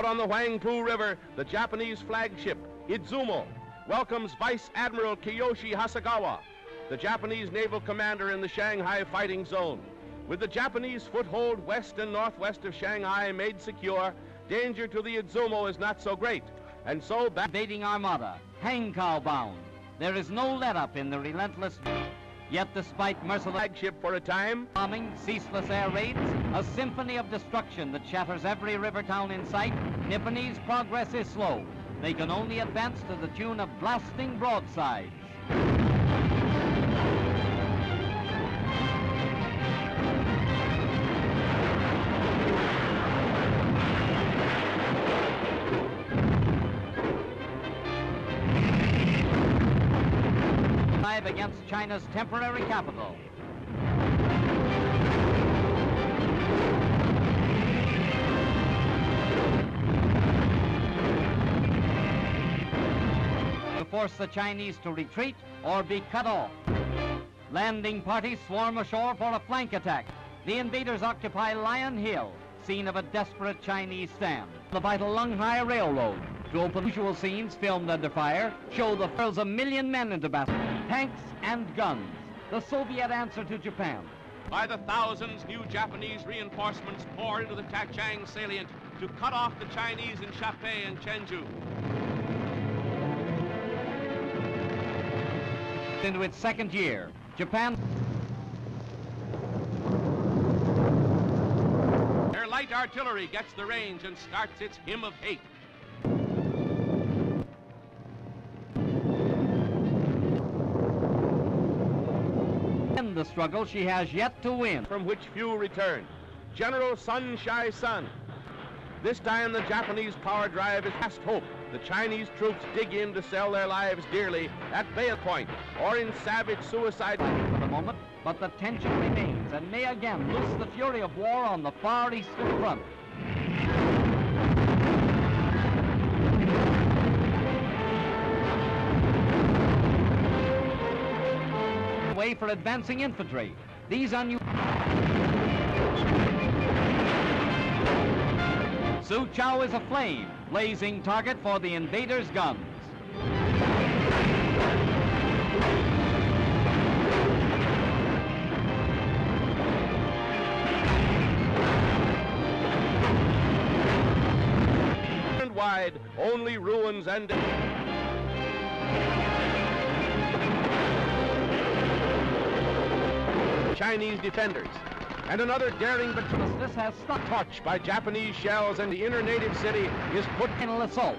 Out on the Huangpu River, the Japanese flagship, Izumo, welcomes Vice Admiral Kiyoshi Hasegawa, the Japanese naval commander in the Shanghai fighting zone. With the Japanese foothold west and northwest of Shanghai made secure, danger to the Izumo is not so great. And so invading armada, Hankow bound. There is no let-up in the relentless. Yet despite merciless flagship for a time, bombing, ceaseless air raids, a symphony of destruction that shatters every river town in sight, Nipponese progress is slow. They can only advance to the tune of blasting broadsides. Against China's temporary capital. To force the Chinese to retreat or be cut off. Landing parties swarm ashore for a flank attack. The invaders occupy Lion Hill, scene of a desperate Chinese stand. The vital Lunghai Railroad. To open usual scenes filmed under fire, show the hurls a million men into battle. Tanks and guns, the Soviet answer to Japan. By the thousands, new Japanese reinforcements pour into the Tachang salient to cut off the Chinese in Shapei and Chenju. Into its second year, Japan. Their light artillery gets the range and starts its hymn of hate. In the struggle she has yet to win, from which few return. General Sun Shai-sun. This time the Japanese power drive is last hope. The Chinese troops dig in to sell their lives dearly at Bay Point or in savage suicide for the moment, but the tension remains and may again loose the fury of war on the far eastern front. Way for advancing infantry. These Suchow is aflame, blazing target for the invaders' guns. And wide, only ruins and Chinese defenders. And another daring but this has stuck touched by Japanese shells, and the inner native city is put in an assault.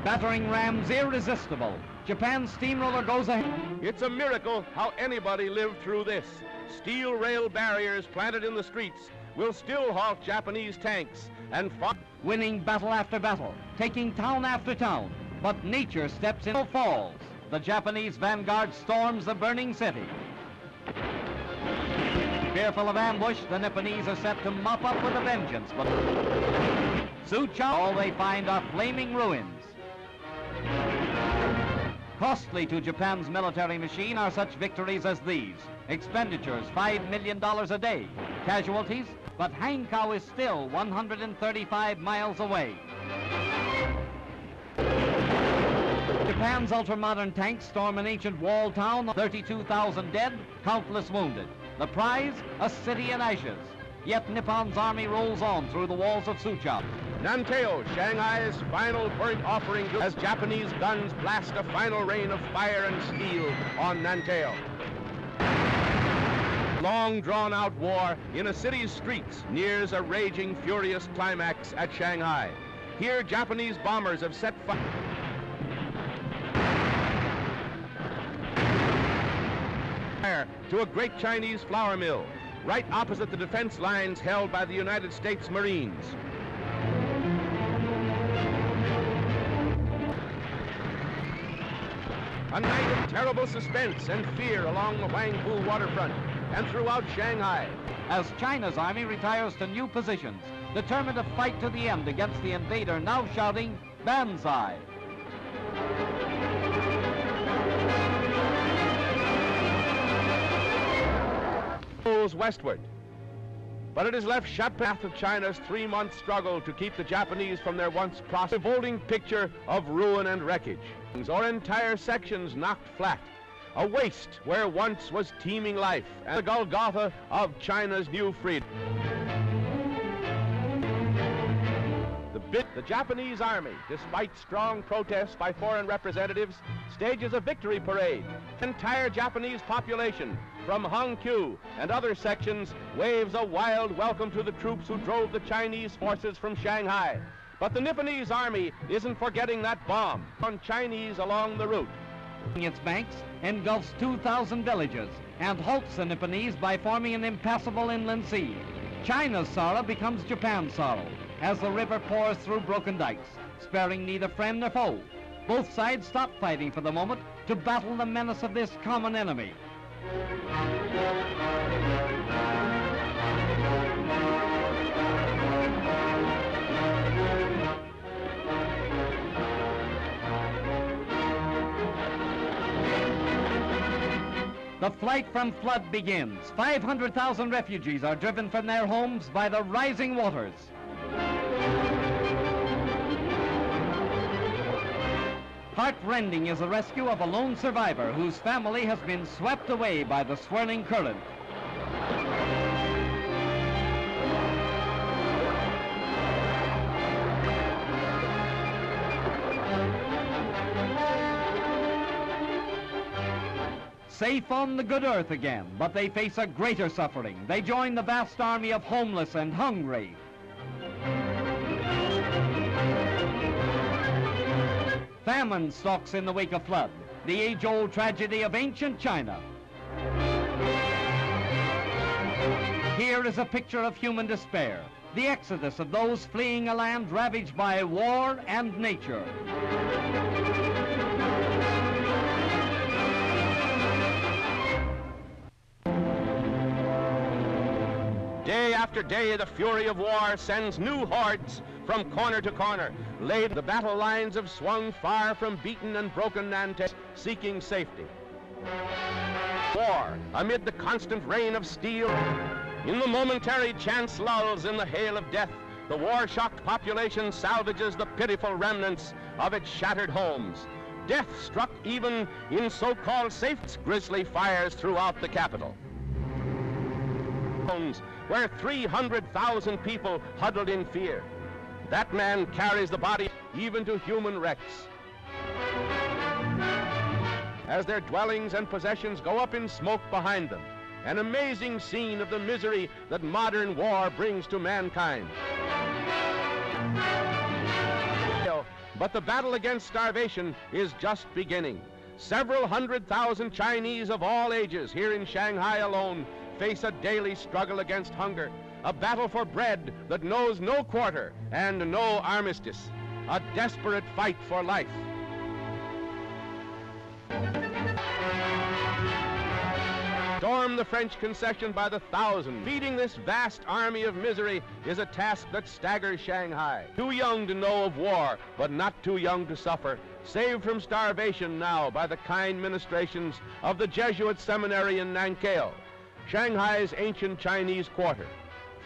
Battering rams irresistible. Japan's steamroller goes ahead. It's a miracle how anybody lived through this. Steel rail barriers planted in the streets will still halt Japanese tanks and winning battle after battle, taking town after town. But nature steps in and falls. The Japanese vanguard storms the burning city. Fearful of ambush, the Nipponese are set to mop up with a vengeance, but Suchow, all they find are flaming ruins. Costly to Japan's military machine are such victories as these. Expenditures, $5 million a day. Casualties, but Hankow is still 135 miles away. Japan's ultra-modern tanks storm an ancient wall town, 32,000 dead, countless wounded. The prize, a city in ashes. Yet Nippon's army rolls on through the walls of Suchow. Nanteo, Shanghai's final burnt offering as Japanese guns blast a final rain of fire and steel on Nanteo. Long drawn-out war in a city's streets nears a raging, furious climax at Shanghai. Here, Japanese bombers have set fire to a great Chinese flour mill, right opposite the defense lines held by the United States Marines. A night of terrible suspense and fear along the Huangpu waterfront and throughout Shanghai. As China's army retires to new positions, determined to fight to the end against the invader, now shouting, "Banzai!" flows westward. But it has left shut path of China's 3-month struggle to keep the Japanese from their once prosperous, revolting picture of ruin and wreckage, or entire sections knocked flat, a waste where once was teeming life, and the Golgotha of China's new freedom. The Japanese army, despite strong protests by foreign representatives, stages a victory parade. The entire Japanese population, from Hangzhou and other sections, waves a wild welcome to the troops who drove the Chinese forces from Shanghai. But the Nipponese army isn't forgetting that bomb on Chinese along the route. Its banks engulfs 2,000 villages and halts the Nipponese by forming an impassable inland sea. China's sorrow becomes Japan's sorrow as the river pours through broken dikes, sparing neither friend nor foe. Both sides stop fighting for the moment to battle the menace of this common enemy. The flight from flood begins. 500,000 refugees are driven from their homes by the rising waters. Heart-rending is the rescue of a lone survivor whose family has been swept away by the swirling current. Safe on the good earth again, but they face a greater suffering. They join the vast army of homeless and hungry. Famine stalks in the wake of flood, the age-old tragedy of ancient China. Here is a picture of human despair, the exodus of those fleeing a land ravaged by war and nature. Day after day, the fury of war sends new hordes from corner to corner. The battle lines have swung far from beaten and broken Nantes, seeking safety. War, amid the constant rain of steel, in the momentary chance lulls in the hail of death, the war-shocked population salvages the pitiful remnants of its shattered homes. Death struck even in so-called safe grisly fires throughout the capital, where 300,000 people huddled in fear. That man carries the body even to human wrecks. As their dwellings and possessions go up in smoke behind them, an amazing scene of the misery that modern war brings to mankind. But the battle against starvation is just beginning. Several 100,000 Chinese of all ages here in Shanghai alone face a daily struggle against hunger, a battle for bread that knows no quarter and no armistice, a desperate fight for life. Storm the French concession by the thousand. Feeding this vast army of misery is a task that staggers Shanghai. Too young to know of war, but not too young to suffer. Saved from starvation now by the kind ministrations of the Jesuit seminary in Nanking, Shanghai's ancient Chinese quarter.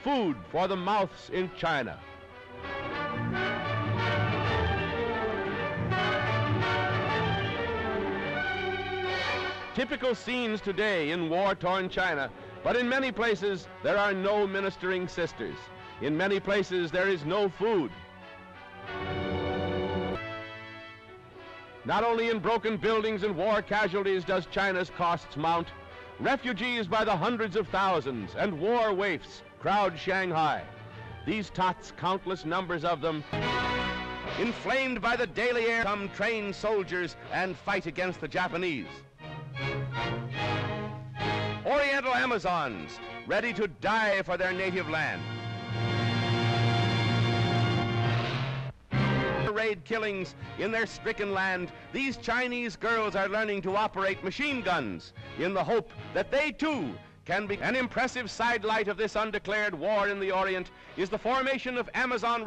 Food for the mouths in China. Typical scenes today in war-torn China, but in many places there are no ministering sisters. In many places there is no food. Not only in broken buildings and war casualties does China's costs mount. Refugees by the hundreds of thousands and war waifs crowd Shanghai. These tots, countless numbers of them, inflamed by the daily air, come trained soldiers and fight against the Japanese. Oriental Amazons, ready to die for their native land. Raid killings in their stricken land, these Chinese girls are learning to operate machine guns in the hope that they too can be. An impressive sidelight of this undeclared war in the Orient is the formation of Amazon